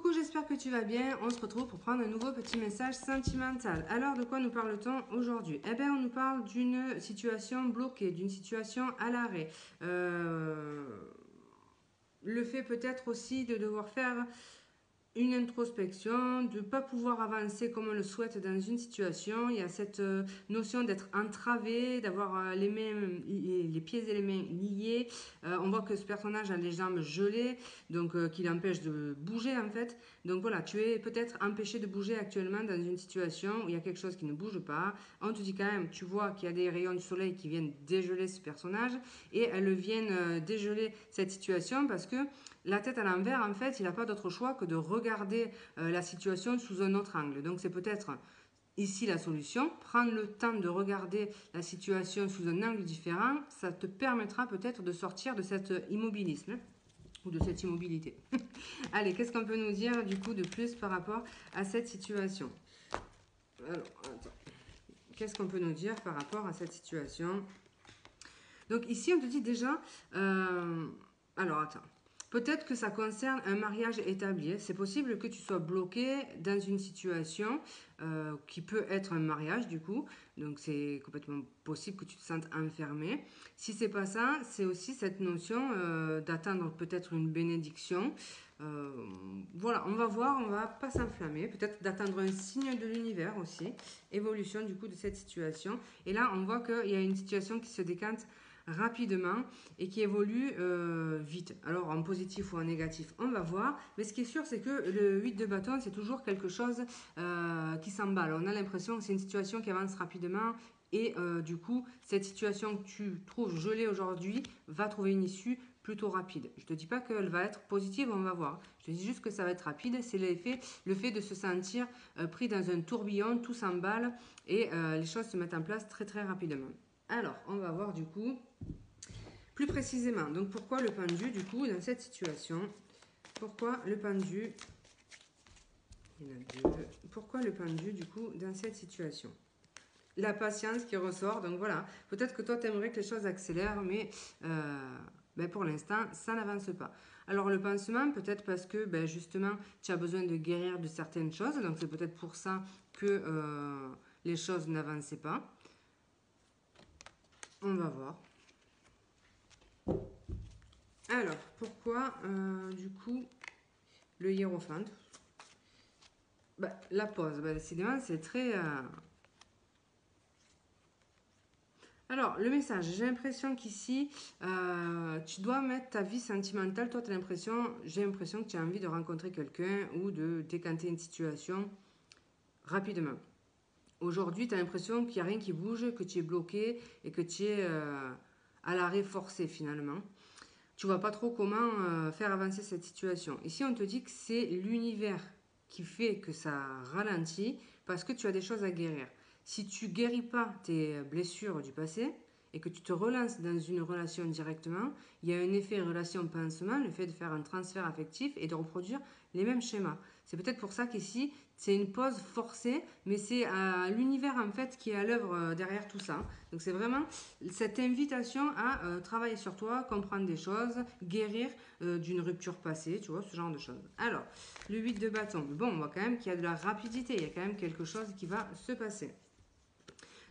Coucou, j'espère que tu vas bien. On se retrouve pour prendre un nouveau petit message sentimental. Alors, de quoi nous parle-t-on aujourd'hui? Eh bien, on nous parle d'une situation bloquée, d'une situation à l'arrêt. Le fait peut-être aussi de devoir faire une introspection, de ne pas pouvoir avancer comme on le souhaite dans une situation. Il y a cette notion d'être entravé, d'avoir les mains, les pieds et les mains liés. On voit que ce personnage a les jambes gelées, donc qui l'empêche de bouger en fait. Donc voilà, tu es peut-être empêché de bouger actuellement dans une situation où il y a quelque chose qui ne bouge pas. On te dit quand même, tu vois qu'il y a des rayons du soleil qui viennent dégeler ce personnage et elles viennent dégeler cette situation parce que la tête à l'envers, en fait, il n'a pas d'autre choix que de regarder la situation sous un autre angle. Donc c'est peut-être ici la solution. Prendre le temps de regarder la situation sous un angle différent, ça te permettra peut-être de sortir de cet immobilisme ou de cette immobilité. Allez, qu'est-ce qu'on peut nous dire du coup de plus par rapport à cette situation? Alors, attends. Qu'est-ce qu'on peut nous dire par rapport à cette situation? Donc ici, on te dit déjà... alors, attends. Peut-être que ça concerne un mariage établi. C'est possible que tu sois bloqué dans une situation qui peut être un mariage du coup. Donc c'est complètement possible que tu te sentes enfermé. Si c'est pas ça, c'est aussi cette notion d'attendre peut-être une bénédiction. Voilà, on va voir, on va pas s'enflammer. Peut-être d'attendre un signe de l'univers aussi. Évolution du coup de cette situation. Et là, on voit qu'il y a une situation qui se décante rapidement et qui évolue vite. Alors en positif ou en négatif, on va voir. Mais ce qui est sûr, c'est que le 8 de bâton, c'est toujours quelque chose qui s'emballe. On a l'impression que c'est une situation qui avance rapidement et du coup, cette situation que tu trouves gelée aujourd'hui va trouver une issue plutôt rapide. Je ne te dis pas qu'elle va être positive, on va voir. Je te dis juste que ça va être rapide. C'est le fait de se sentir pris dans un tourbillon, tout s'emballe et les choses se mettent en place très très rapidement. Alors, on va voir du coup plus précisément. Donc, pourquoi le pendu du coup dans cette situation? Pourquoi le pendu? Il y en a deux. Pourquoi le pendu du coup dans cette situation? La patience qui ressort. Donc voilà, peut-être que toi tu aimerais que les choses accélèrent, mais pour l'instant ça n'avance pas. Alors le pansement, peut-être parce que justement tu as besoin de guérir de certaines choses. Donc c'est peut-être pour ça que les choses n'avançaient pas. On va voir. Alors, pourquoi du coup le hiérophante? La pause, décidément, c'est très... Alors, le message, j'ai l'impression qu'ici, tu dois mettre ta vie sentimentale. Toi, j'ai l'impression que tu as envie de rencontrer quelqu'un ou de décanter une situation rapidement. Aujourd'hui, tu as l'impression qu'il n'y a rien qui bouge, que tu es bloqué et que tu es à l'arrêt forcé finalement. Tu vois pas trop comment faire avancer cette situation. Ici, on te dit que c'est l'univers qui fait que ça ralentit parce que tu as des choses à guérir. Si tu guéris pas tes blessures du passé et que tu te relances dans une relation directement, il y a un effet relation-pansement, le fait de faire un transfert affectif et de reproduire les mêmes schémas. C'est peut-être pour ça qu'ici, c'est une pause forcée, mais c'est l'univers en fait qui est à l'œuvre derrière tout ça. Donc c'est vraiment cette invitation à travailler sur toi, comprendre des choses, guérir d'une rupture passée, tu vois, ce genre de choses. Alors, le 8 de bâton, bon, on voit quand même qu'il y a de la rapidité, il y a quand même quelque chose qui va se passer.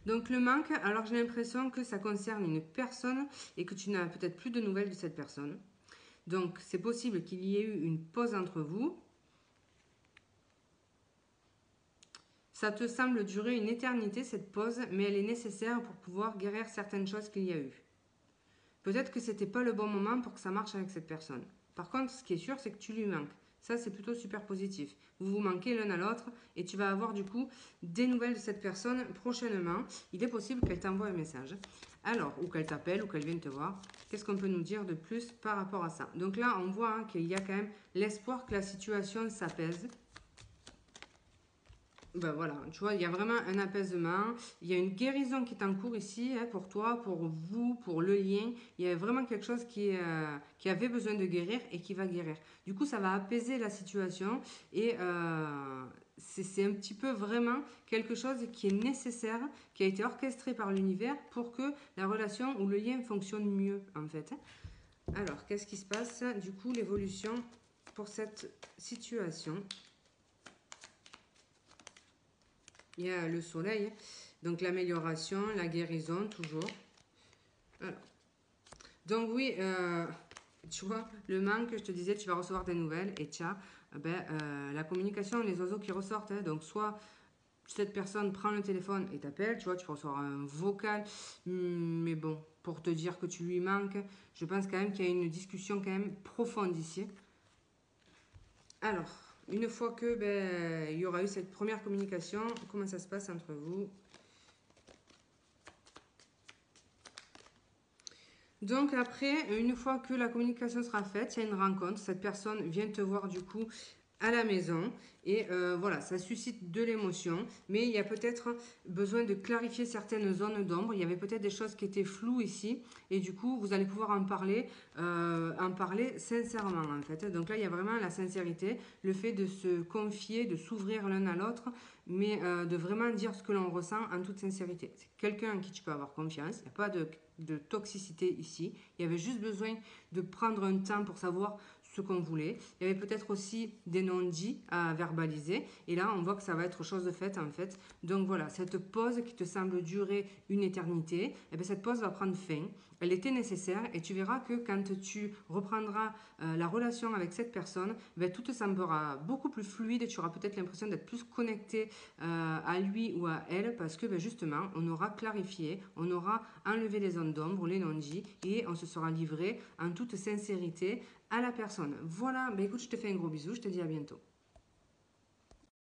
Donc le manque, alors j'ai l'impression que ça concerne une personne et que tu n'as peut-être plus de nouvelles de cette personne. Donc c'est possible qu'il y ait eu une pause entre vous. Ça te semble durer une éternité cette pause, mais elle est nécessaire pour pouvoir guérir certaines choses qu'il y a eu. Peut-être que c'était pas le bon moment pour que ça marche avec cette personne. Par contre, ce qui est sûr, c'est que tu lui manques. Ça, c'est plutôt super positif. Vous vous manquez l'un à l'autre et tu vas avoir du coup des nouvelles de cette personne prochainement. Il est possible qu'elle t'envoie un message. Alors, ou qu'elle t'appelle ou qu'elle vienne te voir. Qu'est-ce qu'on peut nous dire de plus par rapport à ça? Donc là, on voit qu'il y a quand même l'espoir que la situation s'apaise. Voilà, tu vois, il y a vraiment un apaisement, il y a une guérison qui est en cours ici, pour toi, pour vous, pour le lien. Il y a vraiment quelque chose qui avait besoin de guérir et qui va guérir. Du coup, ça va apaiser la situation et c'est un petit peu vraiment quelque chose qui est nécessaire, qui a été orchestré par l'univers pour que la relation ou le lien fonctionne mieux, en fait. Alors, qu'est-ce qui se passe? Du coup, l'évolution pour cette situation. Il y a le soleil, donc l'amélioration, la guérison, toujours. Alors. Donc oui, tu vois, le manque, je te disais, tu vas recevoir des nouvelles et tiens, la communication, les oiseaux qui ressortent. Hein, donc soit cette personne prend le téléphone et t'appelle, tu vois, tu reçois un vocal, mais bon, pour te dire que tu lui manques, je pense quand même qu'il y a une discussion quand même profonde ici. Alors, une fois que il y aura eu cette première communication, comment ça se passe entre vous? Donc après, une fois que la communication sera faite, il y a une rencontre, cette personne vient te voir du coup à la maison et voilà, ça suscite de l'émotion, mais il y a peut-être besoin de clarifier certaines zones d'ombre, il y avait peut-être des choses qui étaient floues ici et du coup vous allez pouvoir en parler sincèrement en fait. Donc là il y a vraiment la sincérité, le fait de se confier, de s'ouvrir l'un à l'autre, mais de vraiment dire ce que l'on ressent en toute sincérité. C'est quelqu'un en qui tu peux avoir confiance, il n'y a pas de toxicité ici, il y avait juste besoin de prendre un temps pour savoir ce qu'on voulait. Il y avait peut-être aussi des non-dits à verbaliser. Et là, on voit que ça va être chose de faite en fait. Donc voilà, cette pause qui te semble durer une éternité, eh bien, cette pause va prendre fin. Elle était nécessaire et tu verras que quand tu reprendras la relation avec cette personne, ben, tout te semblera beaucoup plus fluide. Tu auras peut-être l'impression d'être plus connecté à lui ou à elle parce que ben, justement, on aura clarifié, on aura enlevé les zones d'ombre, les non-dits et on se sera livré en toute sincérité à la personne. Voilà, ben écoute, je te fais un gros bisou, je te dis à bientôt.